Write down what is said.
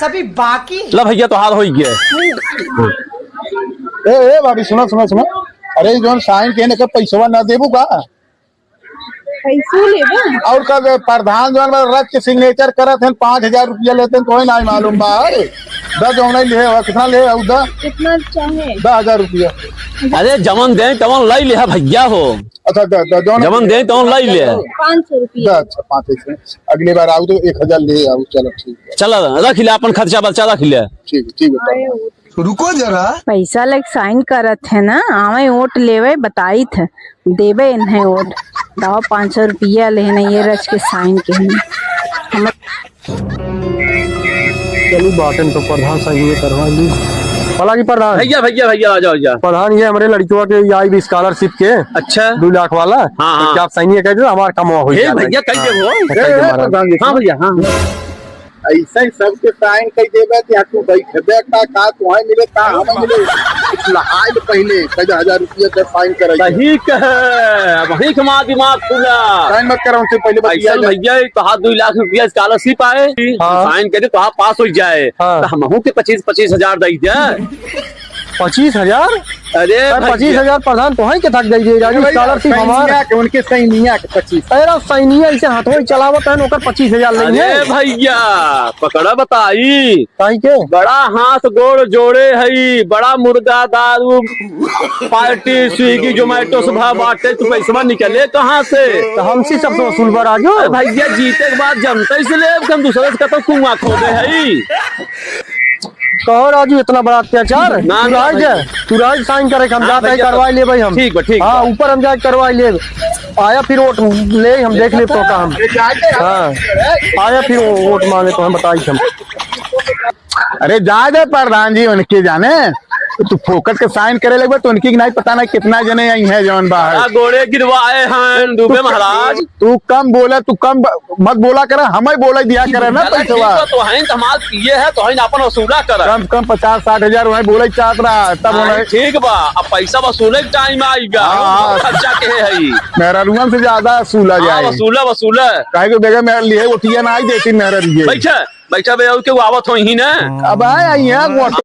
सभी बाकी। ला भैया तो हाथ हो गया। ए भाभी सुनो सुनो सुनो, अरे जो साइन के ने पैसा ना देबू का पैसो लेबे और का प्रधान जो रथ के सिग्नेचर करत हैं 5000 रुपया लेते हैं, तो नहीं मालूम बा। अरे 10 जो नहीं ले कितना ले कितना चाहे 10,000 रुपया। अरे जमन दे तमन लाई ले भैया हो। अच्छा जमन दे तमन लाई ले 500 रुपया। अच्छा 500। अगली बार आओ तो 1000 ले आओ। चलो ठीक है, चल रख ले अपन खर्चा बच्चा रख ले। ठीक है। रुको जरा, पैसा लेके साइन करत है ना, आवे वोट लेवे बताई थे देवे इन्हें वोट दाओ 500 रुपया लेना ये रच के साइन के। चलो बाटन तो प्रधान सही करवा ली। हालांकि प्रधान भैया भैया भैया आ जाओ जा। प्रधान ये हमारे लड़कियों के आई भी स्कॉलरशिप के अच्छा 2 लाख वाला। हाँ। तो क्या आप सही कह दो हमारा कम हो हे भैया कह दे वो। हाँ भैया हाँ ऐसा ही सबके साइन कई देबे कि तू बैठबे का तो है मिले का हमें मिले लहाई पहले 1000 रुपया से साइन करे। सही कहे वही कमा दिमाग खुला। साइन मत करो उनसे पहले ऐसा भैया तो हाथ 2 लाख रुपया स्कॉलरशिप आए साइन करे तो आप पास हो जाए तो हम के 25,000 दे दे। 25,000? अरे 25,000 प्रधान तो है के थक जाइए स्कॉलरशिप हमारा के उनके सैनिया के 25। अरे सैनिया ऐसे हाथों ही चलावत है ओकर 25,000 लेंगे। अरे भैया पकड़ा बताई काहे के बड़ा हाथ गोड़ जोड़े हई बड़ा मुर्गा दारू पार्टी स्विगी जोमेटो से भाव बांटे तू पैसा निकले कहाँ से? तो हमसे सबसे वसूल बर आ जाओ। भैया जीते के बाद जनता से ले हम दूसरे से कहता कुआं खोदे हई। कहो राजू इतना बड़ा अत्याचार तू राज साइन करे हम जाते हैं करवाई ले भाई हम। ठीक है ठीक। हाँ ऊपर हम जाके करवाई ले आया फिर वोट ले हम देख ले तो का हम। हाँ आया फिर वोट मांगे तो हम बताई हम। अरे जा दे प्रधान जी उनके जाने तू फोकट के साइन करे लगे तो उनकी नहीं पता नहीं कितना जने आई है जौन बाहर गोड़े गिरवाए हैं डूबे महाराज। तू कम बोला तू कम मत बोला कर हमें बोला दिया करे ना पैसा तो है हमार पिए है तो है अपन वसूला कर कम कम 50-60 हजार वही बोले चाहत रहा तब उन्हें ठीक बा अब पैसा वसूले टाइम आएगा खर्चा के है मेरा रुआ से ज्यादा वसूला जाए। वसूला वसूला कहे को बेगा मेरे लिए उठिया ना आई देती मेरा लिए बैठा बैठा बे के आवत हो ही ना अब आए आई है